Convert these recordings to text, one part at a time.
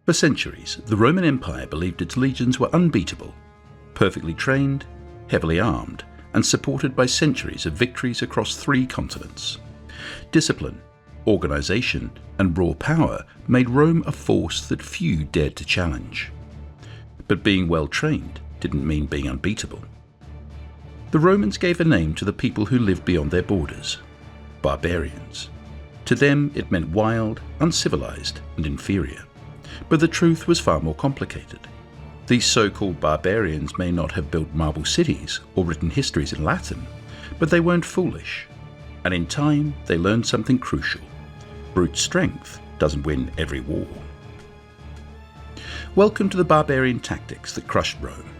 For centuries, the Roman Empire believed its legions were unbeatable, perfectly trained, heavily armed, and supported by centuries of victories across 3 continents. Discipline, organization, and raw power made Rome a force that few dared to challenge. But being well trained didn't mean being unbeatable. The Romans gave a name to the people who lived beyond their borders: barbarians. To them it meant wild, uncivilized, and inferior. But the truth was far more complicated. These so-called barbarians may not have built marble cities or written histories in Latin, but they weren't foolish. And in time, they learned something crucial. Brute strength doesn't win every war. Welcome to the barbarian tactics that crushed Rome.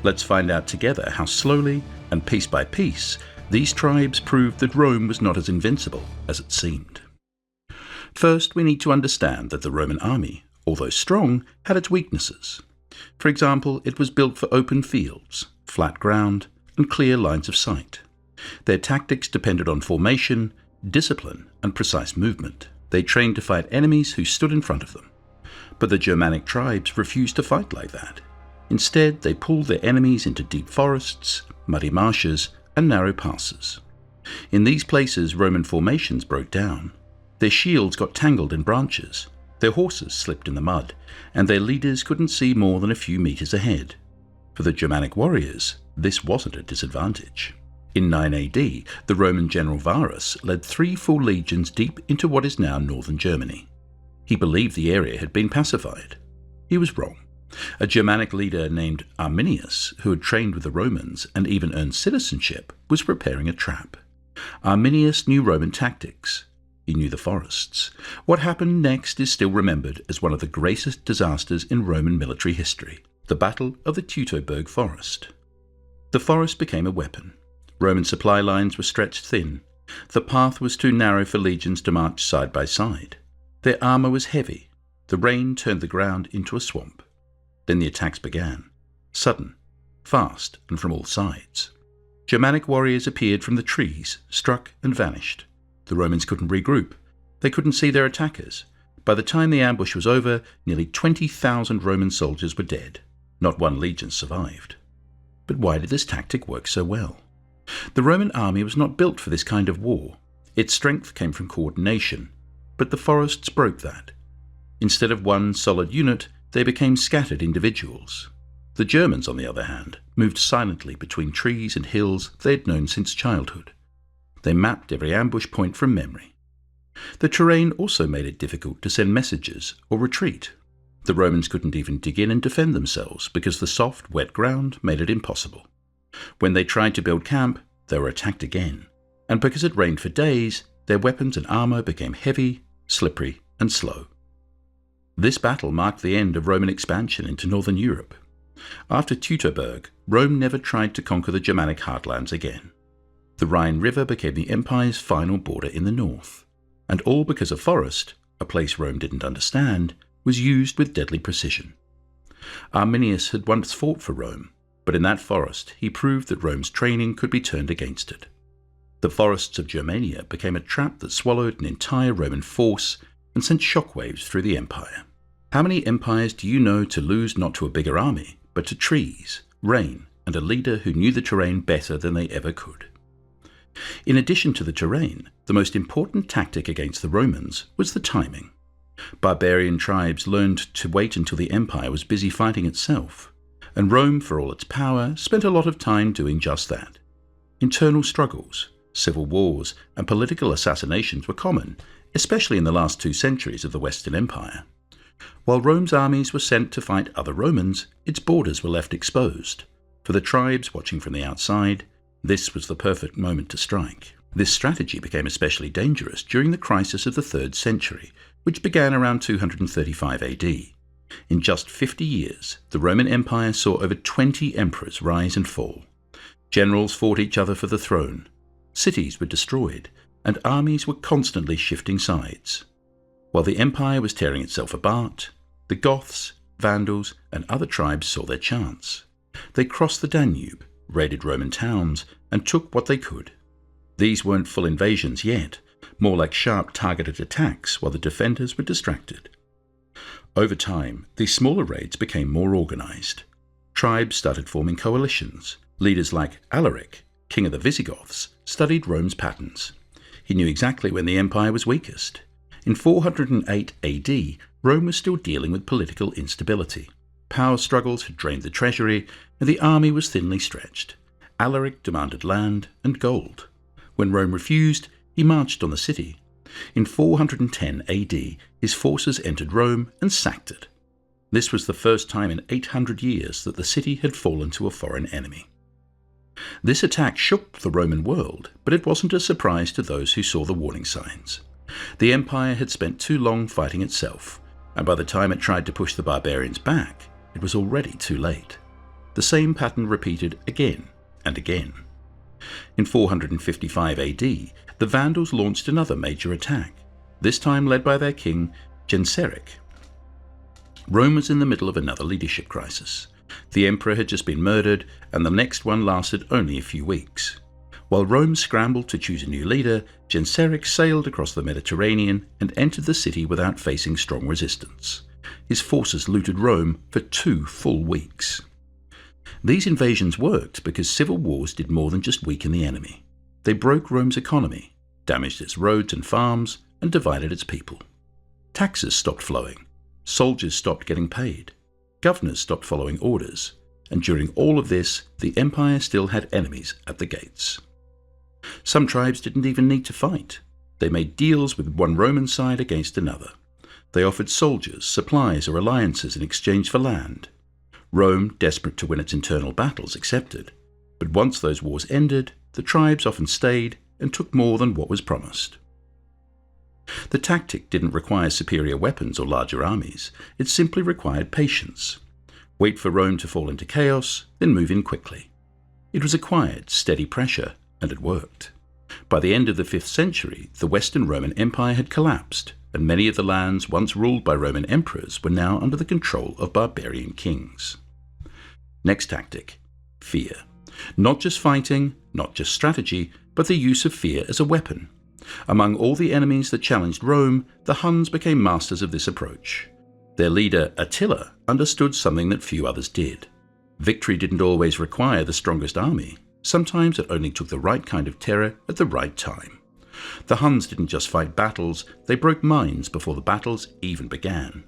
Let's find out together how slowly and piece by piece these tribes proved that Rome was not as invincible as it seemed. First, we need to understand that the Roman army, although strong, had its weaknesses. For example, it was built for open fields, flat ground, and clear lines of sight. Their tactics depended on formation, discipline, and precise movement. They trained to fight enemies who stood in front of them. But the Germanic tribes refused to fight like that. Instead, they pulled their enemies into deep forests, muddy marshes, and narrow passes. In these places, Roman formations broke down. Their shields got tangled in branches, their horses slipped in the mud, and their leaders couldn't see more than a few meters ahead. For the Germanic warriors, this wasn't a disadvantage. In 9 AD, the Roman general Varus led 3 full legions deep into what is now northern Germany. He believed the area had been pacified. He was wrong. A Germanic leader named Arminius, who had trained with the Romans and even earned citizenship, was preparing a trap. Arminius knew Roman tactics. He knew the forests. What happened next is still remembered as one of the greatest disasters in Roman military history, the Battle of the Teutoburg forest. The forest became a weapon. Roman supply lines were stretched thin. The path was too narrow for legions to march side by side. Their armor was heavy. The rain turned the ground into a swamp. Then the attacks began, sudden, fast, and from all sides. Germanic warriors appeared from the trees, struck and vanished. The Romans couldn't regroup. They couldn't see their attackers. By the time the ambush was over, nearly 20,000 Roman soldiers were dead. Not one legion survived. But why did this tactic work so well? The Roman army was not built for this kind of war. Its strength came from coordination, but the forests broke that. Instead of one solid unit, they became scattered individuals. The Germans, on the other hand, moved silently between trees and hills they had known since childhood. They mapped every ambush point from memory. The terrain also made it difficult to send messages or retreat. The Romans couldn't even dig in and defend themselves because the soft, wet ground made it impossible. When they tried to build camp, they were attacked again, and because it rained for days, their weapons and armor became heavy, slippery, and slow. This battle marked the end of Roman expansion into northern Europe. After Teutoburg, Rome never tried to conquer the Germanic heartlands again. The Rhine River became the empire's final border in the north, and all because a forest, a place Rome didn't understand, was used with deadly precision. Arminius had once fought for Rome, but in that forest he proved that Rome's training could be turned against it. The forests of Germania became a trap that swallowed an entire Roman force and sent shockwaves through the empire. How many empires do you know to lose not to a bigger army, but to trees, rain, and a leader who knew the terrain better than they ever could? In addition to the terrain, the most important tactic against the Romans was the timing. Barbarian tribes learned to wait until the empire was busy fighting itself, and Rome, for all its power, spent a lot of time doing just that. Internal struggles, civil wars, and political assassinations were common, especially in the last 2 centuries of the Western Empire. While Rome's armies were sent to fight other Romans, its borders were left exposed. For the tribes watching from the outside, this was the perfect moment to strike. This strategy became especially dangerous during the crisis of the 3rd century, which began around 235 AD. In just 50 years, the Roman Empire saw over 20 emperors rise and fall. Generals fought each other for the throne. Cities were destroyed, and armies were constantly shifting sides. While the empire was tearing itself apart, the Goths, Vandals, and other tribes saw their chance. They crossed the Danube, raided Roman towns, and took what they could. These weren't full invasions yet, more like sharp targeted attacks while the defenders were distracted. Over time, these smaller raids became more organized. Tribes started forming coalitions. Leaders like Alaric, king of the Visigoths, studied Rome's patterns. He knew exactly when the empire was weakest. In 408 AD, Rome was still dealing with political instability. Power struggles had drained the treasury, and the army was thinly stretched. Alaric demanded land and gold. When Rome refused, he marched on the city. In 410 AD, his forces entered Rome and sacked it. This was the first time in 800 years that the city had fallen to a foreign enemy. This attack shook the Roman world, but it wasn't a surprise to those who saw the warning signs. The empire had spent too long fighting itself, and by the time it tried to push the barbarians back, it was already too late. The same pattern repeated again and again. In 455 AD, the Vandals launched another major attack, this time led by their king, Genseric. Rome was in the middle of another leadership crisis. The emperor had just been murdered, and the next one lasted only a few weeks. While Rome scrambled to choose a new leader, Genseric sailed across the Mediterranean and entered the city without facing strong resistance. His forces looted Rome for 2 full weeks. These invasions worked because civil wars did more than just weaken the enemy. They broke Rome's economy, damaged its roads and farms, and divided its people. Taxes stopped flowing, soldiers stopped getting paid, governors stopped following orders, and during all of this, the empire still had enemies at the gates. Some tribes didn't even need to fight. They made deals with one Roman side against another. They offered soldiers, supplies, or alliances in exchange for land. Rome, desperate to win its internal battles, accepted. But once those wars ended, the tribes often stayed and took more than what was promised. The tactic didn't require superior weapons or larger armies. It simply required patience. Wait for Rome to fall into chaos, then move in quickly. It was a quiet, steady pressure, and it worked. By the end of the 5th century, the Western Roman Empire had collapsed, and many of the lands once ruled by Roman emperors were now under the control of barbarian kings. Next tactic: fear. Not just fighting, not just strategy, but the use of fear as a weapon. Among all the enemies that challenged Rome, the Huns became masters of this approach. Their leader, Attila, understood something that few others did. Victory didn't always require the strongest army. Sometimes it only took the right kind of terror at the right time. The Huns didn't just fight battles, they broke minds before the battles even began.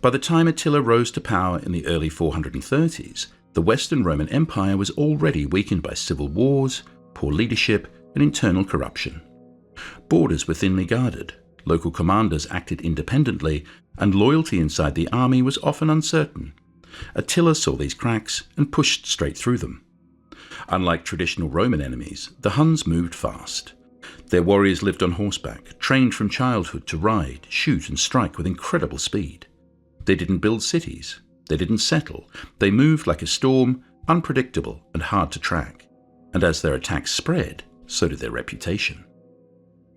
By the time Attila rose to power in the early 430s, the Western Roman Empire was already weakened by civil wars, poor leadership, and internal corruption. Borders were thinly guarded, local commanders acted independently, and loyalty inside the army was often uncertain. Attila saw these cracks and pushed straight through them. Unlike traditional Roman enemies, the Huns moved fast. Their warriors lived on horseback, trained from childhood to ride, shoot, and strike with incredible speed. They didn't build cities. They didn't settle. They moved like a storm, unpredictable and hard to track. And as their attacks spread, so did their reputation.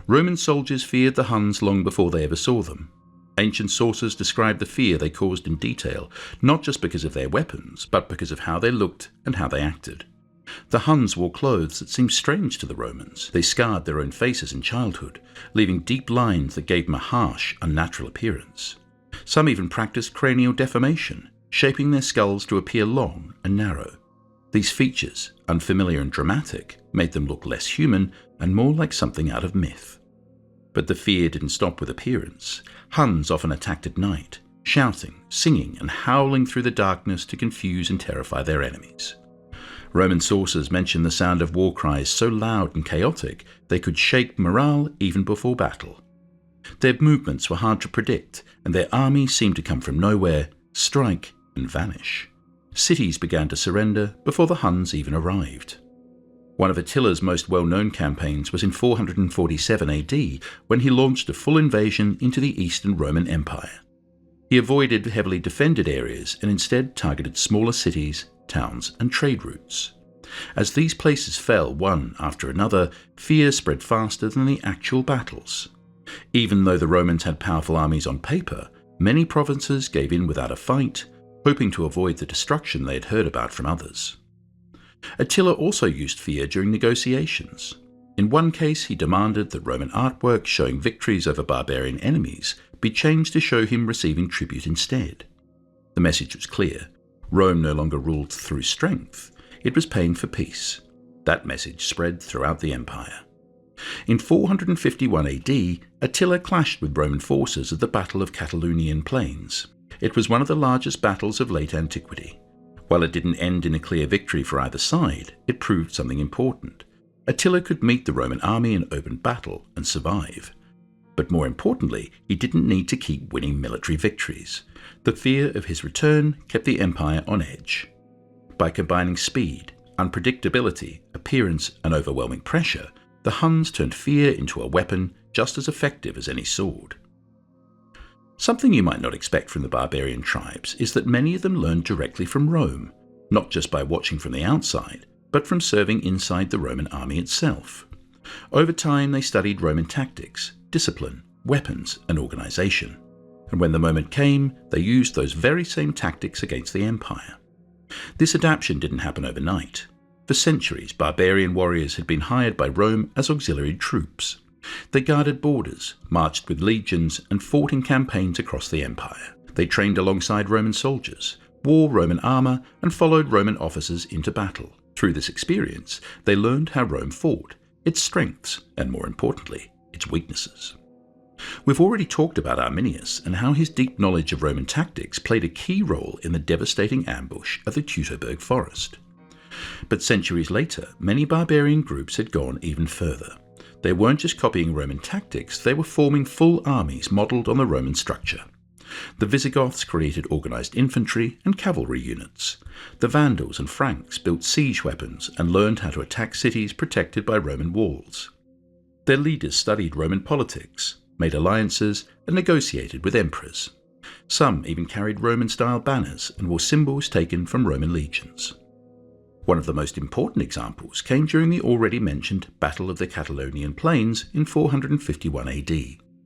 Roman soldiers feared the Huns long before they ever saw them. Ancient sources describe the fear they caused in detail, not just because of their weapons, but because of how they looked and how they acted. The Huns wore clothes that seemed strange to the Romans. They scarred their own faces in childhood, leaving deep lines that gave them a harsh, unnatural appearance. Some even practiced cranial deformation, shaping their skulls to appear long and narrow. These features, unfamiliar and dramatic, made them look less human and more like something out of myth. But the fear didn't stop with appearance. Huns often attacked at night, shouting, singing, and howling through the darkness to confuse and terrify their enemies. Roman sources mention the sound of war cries so loud and chaotic they could shake morale even before battle. Their movements were hard to predict, and their armies seemed to come from nowhere, strike, and vanish. Cities began to surrender before the Huns even arrived. One of Attila's most well-known campaigns was in 447 AD, when he launched a full invasion into the Eastern Roman Empire. He avoided heavily defended areas and instead targeted smaller cities, towns, and trade routes. As these places fell one after another, fear spread faster than the actual battles. Even though the Romans had powerful armies on paper, many provinces gave in without a fight, hoping to avoid the destruction they had heard about from others. Attila also used fear during negotiations. In one case, he demanded that Roman artwork showing victories over barbarian enemies be changed to show him receiving tribute instead. The message was clear. Rome no longer ruled through strength. It was paying for peace. That message spread throughout the empire. In 451 AD, Attila clashed with Roman forces at the Battle of Catalaunian Plains. It was one of the largest battles of late antiquity. While it didn't end in a clear victory for either side, it proved something important. Attila could meet the Roman army in open battle and survive. But more importantly, he didn't need to keep winning military victories. The fear of his return kept the empire on edge. By combining speed, unpredictability, appearance, and overwhelming pressure, the Huns turned fear into a weapon just as effective as any sword. Something you might not expect from the barbarian tribes is that many of them learned directly from Rome, not just by watching from the outside, but from serving inside the Roman army itself. Over time, they studied Roman tactics, discipline, weapons, and organization. And when the moment came, they used those very same tactics against the empire. This adaptation didn't happen overnight. For centuries, barbarian warriors had been hired by Rome as auxiliary troops. They guarded borders, marched with legions, and fought in campaigns across the empire. They trained alongside Roman soldiers, wore Roman armor, and followed Roman officers into battle. Through this experience, they learned how Rome fought, its strengths, and more importantly, its weaknesses. We've already talked about Arminius and how his deep knowledge of Roman tactics played a key role in the devastating ambush at the Teutoburg forest. But centuries later, many barbarian groups had gone even further. They weren't just copying Roman tactics, they were forming full armies modelled on the Roman structure. The Visigoths created organised infantry and cavalry units. The Vandals and Franks built siege weapons and learned how to attack cities protected by Roman walls. Their leaders studied Roman politics, made alliances, and negotiated with emperors. Some even carried Roman-style banners and wore symbols taken from Roman legions. One of the most important examples came during the already mentioned Battle of the Catalaunian Plains in 451 AD.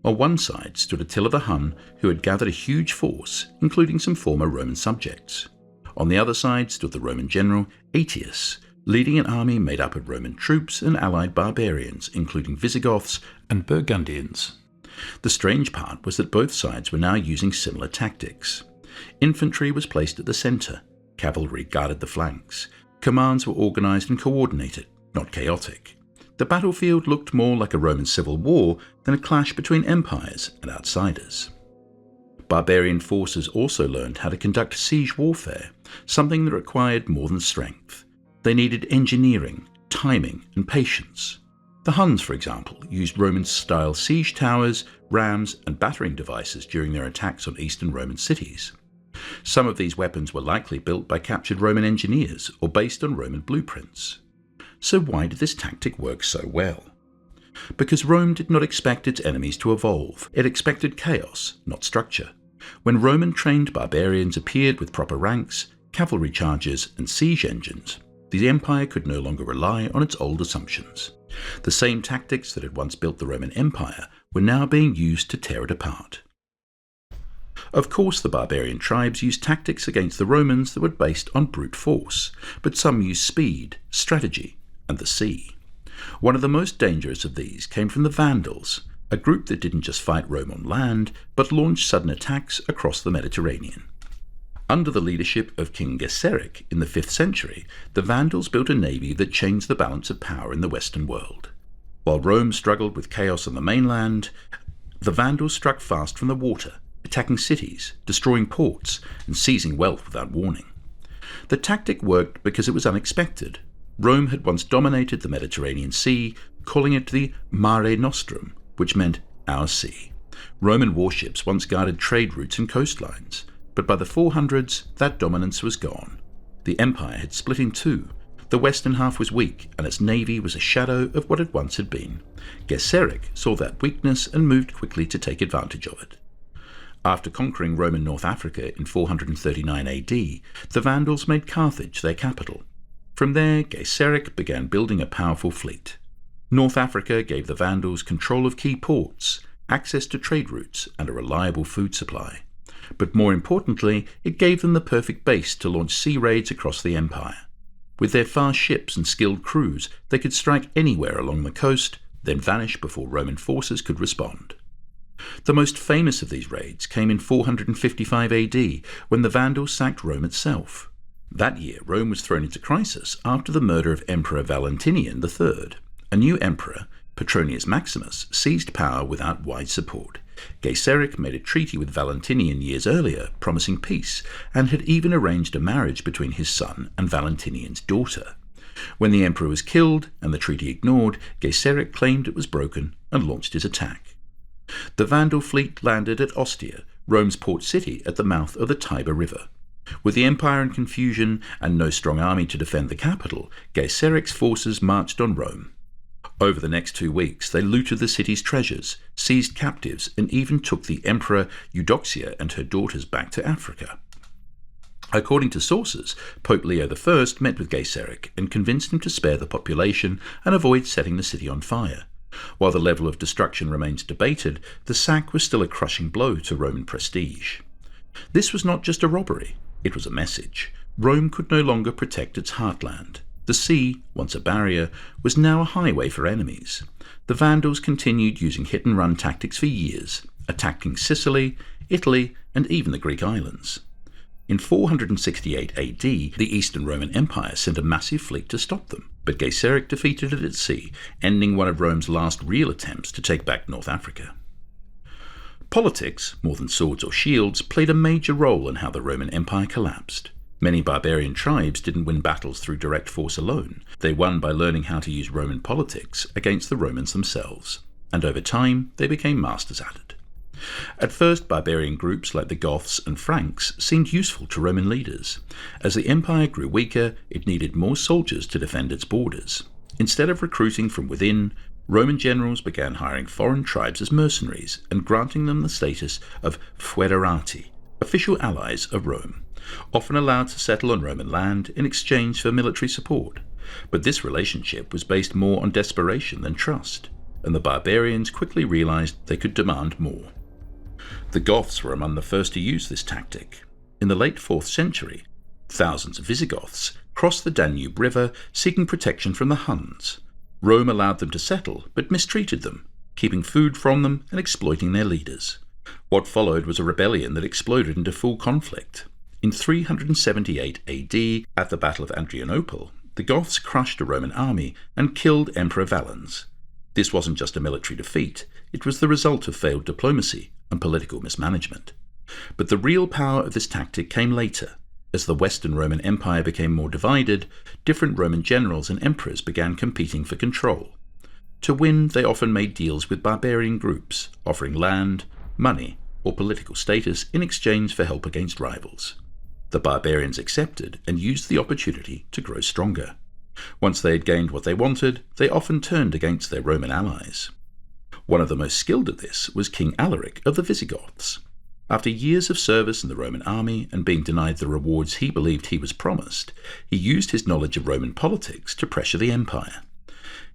On one side stood Attila the Hun, who had gathered a huge force, including some former Roman subjects. On the other side stood the Roman general Aetius, leading an army made up of Roman troops and allied barbarians, including Visigoths and Burgundians. The strange part was that both sides were now using similar tactics. Infantry was placed at the centre, cavalry guarded the flanks. Commands were organised and coordinated, not chaotic. The battlefield looked more like a Roman civil war than a clash between empires and outsiders. Barbarian forces also learned how to conduct siege warfare, something that required more than strength. They needed engineering, timing, and patience. The Huns, for example, used Roman-style siege towers, rams, and battering devices during their attacks on eastern Roman cities. Some of these weapons were likely built by captured Roman engineers or based on Roman blueprints. So why did this tactic work so well? Because Rome did not expect its enemies to evolve. It expected chaos, not structure. When Roman-trained barbarians appeared with proper ranks, cavalry charges, and siege engines, the empire could no longer rely on its old assumptions. The same tactics that had once built the Roman Empire were now being used to tear it apart. Of course, the barbarian tribes used tactics against the Romans that were based on brute force, but some used speed, strategy, and the sea. One of the most dangerous of these came from the Vandals, a group that didn't just fight Rome on land, but launched sudden attacks across the Mediterranean. Under the leadership of King Gesseric in the 5th century, the Vandals built a navy that changed the balance of power in the Western world. While Rome struggled with chaos on the mainland, the Vandals struck fast from the water, attacking cities, destroying ports, and seizing wealth without warning. The tactic worked because it was unexpected. Rome had once dominated the Mediterranean Sea, calling it the Mare Nostrum, which meant our sea. Roman warships once guarded trade routes and coastlines, but by the 400s, that dominance was gone. The empire had split in two. The western half was weak, and its navy was a shadow of what it once had been. Gesseric saw that weakness and moved quickly to take advantage of it. After conquering Roman North Africa in 439 AD, the Vandals made Carthage their capital. From there, Gesseric began building a powerful fleet. North Africa gave the Vandals control of key ports, access to trade routes, and a reliable food supply. But more importantly, it gave them the perfect base to launch sea raids across the empire. With their fast ships and skilled crews, they could strike anywhere along the coast, then vanish before Roman forces could respond. The most famous of these raids came in 455 AD, when the Vandals sacked Rome itself. That year, Rome was thrown into crisis after the murder of Emperor Valentinian III. A new emperor, Petronius Maximus, seized power without wide support. Gaiseric made a treaty with Valentinian years earlier, promising peace, and had even arranged a marriage between his son and Valentinian's daughter. When the emperor was killed and the treaty ignored, Gaiseric claimed it was broken and launched his attack. The Vandal fleet landed at Ostia, Rome's port city at the mouth of the Tiber River. With the empire in confusion and no strong army to defend the capital, Gaiseric's forces marched on Rome. Over the next 2 weeks, they looted the city's treasures, seized captives, and even took the Emperor Eudoxia and her daughters back to Africa. According to sources, Pope Leo I met with Gaiseric and convinced him to spare the population and avoid setting the city on fire. While the level of destruction remains debated, the sack was still a crushing blow to Roman prestige. This was not just a robbery, it was a message. Rome could no longer protect its heartland. The sea, once a barrier, was now a highway for enemies. The Vandals continued using hit-and-run tactics for years, attacking Sicily, Italy, and even the Greek islands. In 468 AD, the Eastern Roman Empire sent a massive fleet to stop them, but Gaiseric defeated it at sea, ending one of Rome's last real attempts to take back North Africa. Politics, more than swords or shields, played a major role in how the Roman Empire collapsed. Many barbarian tribes didn't win battles through direct force alone. They won by learning how to use Roman politics against the Romans themselves, and over time they became masters at it. At first, barbarian groups like the Goths and Franks seemed useful to Roman leaders. As the empire grew weaker, it needed more soldiers to defend its borders. Instead of recruiting from within, Roman generals began hiring foreign tribes as mercenaries and granting them the status of foederati, official allies of Rome, often allowed to settle on Roman land in exchange for military support. But this relationship was based more on desperation than trust, and the barbarians quickly realized they could demand more. The Goths were among the first to use this tactic. In the late 4th century, thousands of Visigoths crossed the Danube River seeking protection from the Huns. Rome allowed them to settle, but mistreated them, keeping food from them and exploiting their leaders. What followed was a rebellion that exploded into full conflict. In 378 AD, at the Battle of Adrianople, the Goths crushed a Roman army and killed Emperor Valens. This wasn't just a military defeat, it was the result of failed diplomacy and political mismanagement. But the real power of this tactic came later. As the Western Roman Empire became more divided, different Roman generals and emperors began competing for control. To win, they often made deals with barbarian groups, offering land, money, or political status in exchange for help against rivals. The barbarians accepted and used the opportunity to grow stronger. Once they had gained what they wanted, they often turned against their Roman allies. One of the most skilled at this was King Alaric of the Visigoths. After years of service in the Roman army and being denied the rewards he believed he was promised, he used his knowledge of Roman politics to pressure the empire.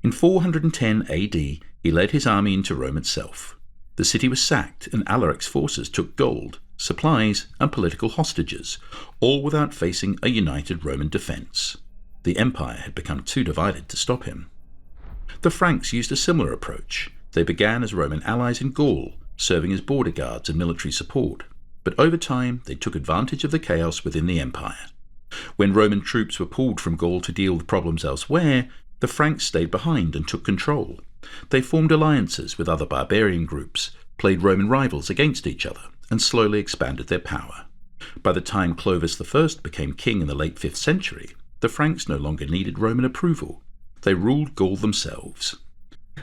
In 410 AD, he led his army into Rome itself. The city was sacked and Alaric's forces took gold, supplies, and political hostages, all without facing a united Roman defense. The empire had become too divided to stop him. The Franks used a similar approach. They began as Roman allies in Gaul, serving as border guards and military support, but over time they took advantage of the chaos within the empire. When Roman troops were pulled from Gaul to deal with problems elsewhere, the Franks stayed behind and took control. They formed alliances with other barbarian groups, played Roman rivals against each other, and slowly expanded their power. By the time Clovis I became king in the late 5th century, the Franks no longer needed Roman approval. They ruled Gaul themselves.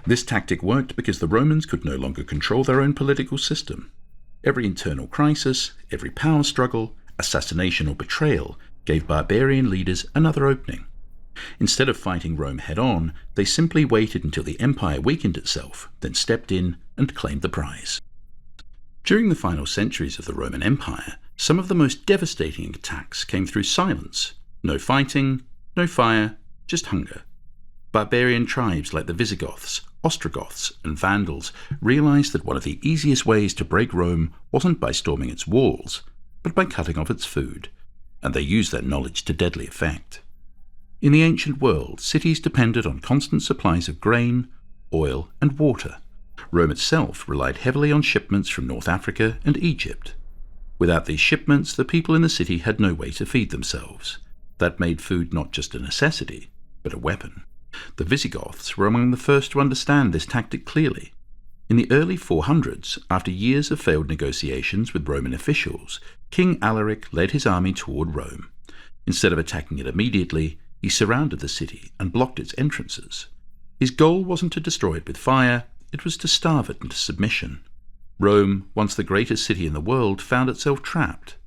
This tactic worked because the Romans could no longer control their own political system. Every internal crisis, every power struggle, assassination or betrayal gave barbarian leaders another opening. Instead of fighting Rome head-on, they simply waited until the empire weakened itself, then stepped in and claimed the prize. During the final centuries of the Roman Empire, some of the most devastating attacks came through silence. No fighting, no fire, just hunger. Barbarian tribes like the Visigoths, Ostrogoths, and Vandals realized that one of the easiest ways to break Rome wasn't by storming its walls, but by cutting off its food, and they used that knowledge to deadly effect. In the ancient world, cities depended on constant supplies of grain, oil, and water. Rome itself relied heavily on shipments from North Africa and Egypt. Without these shipments, the people in the city had no way to feed themselves. That made food not just a necessity, but a weapon. The Visigoths were among the first to understand this tactic clearly. In the early 400s, after years of failed negotiations with Roman officials, King Alaric led his army toward Rome. Instead of attacking it immediately, he surrounded the city and blocked its entrances. His goal wasn't to destroy it with fire, it was to starve it into submission. Rome, once the greatest city in the world, found itself trapped.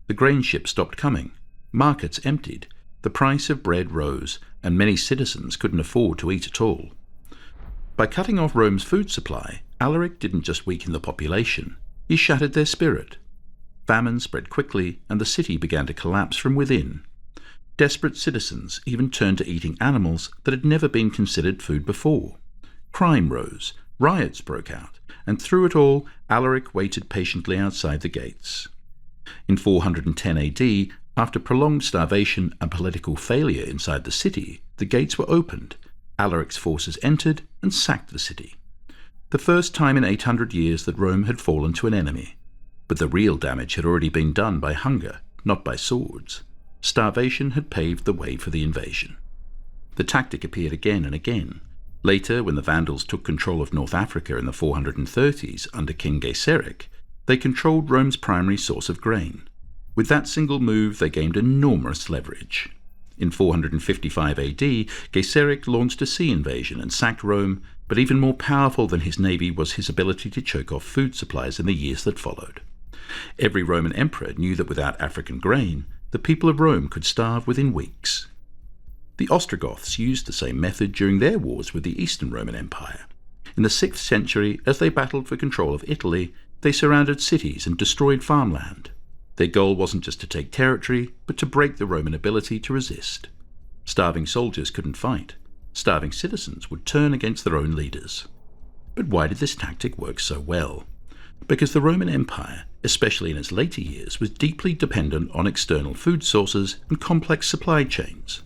The grain ships stopped coming, markets emptied, the price of bread rose, and many citizens couldn't afford to eat at all. By cutting off Rome's food supply, Alaric didn't just weaken the population, he shattered their spirit. Famine spread quickly, and the city began to collapse from within. Desperate citizens even turned to eating animals that had never been considered food before. Crime rose, riots broke out, and through it all, Alaric waited patiently outside the gates. In 410 AD, after prolonged starvation and political failure inside the city, the gates were opened. Alaric's forces entered and sacked the city. The first time in 800 years that Rome had fallen to an enemy. But the real damage had already been done by hunger, not by swords. Starvation had paved the way for the invasion. The tactic appeared again and again. Later, when the Vandals took control of North Africa in the 430s under King Gaiseric, they controlled Rome's primary source of grain. With that single move, they gained enormous leverage. In 455 AD, Gaiseric launched a sea invasion and sacked Rome, but even more powerful than his navy was his ability to choke off food supplies in the years that followed. Every Roman emperor knew that without African grain, the people of Rome could starve within weeks. The Ostrogoths used the same method during their wars with the Eastern Roman Empire. In the 6th century, as they battled for control of Italy, they surrounded cities and destroyed farmland. Their goal wasn't just to take territory, but to break the Roman ability to resist. Starving soldiers couldn't fight. Starving citizens would turn against their own leaders. But why did this tactic work so well? Because the Roman Empire, especially in its later years, was deeply dependent on external food sources and complex supply chains.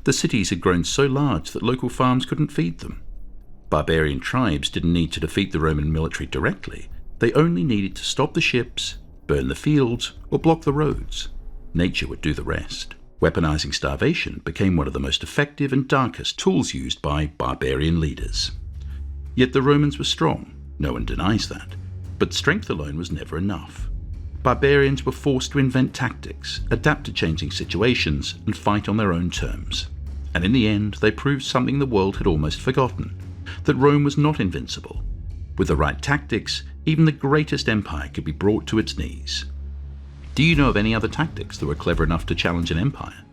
The cities had grown so large that local farms couldn't feed them. Barbarian tribes didn't need to defeat the Roman military directly. They only needed to stop the ships, burn the fields, or block the roads. Nature would do the rest. Weaponizing starvation became one of the most effective and darkest tools used by barbarian leaders. Yet the Romans were strong, no one denies that. But strength alone was never enough. Barbarians were forced to invent tactics, adapt to changing situations, and fight on their own terms. And in the end, they proved something the world had almost forgotten, that Rome was not invincible. With the right tactics, even the greatest empire could be brought to its knees. Do you know of any other tactics that were clever enough to challenge an empire?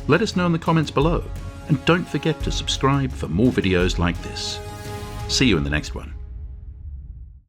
Let us know in the comments below, and don't forget to subscribe for more videos like this. See you in the next one.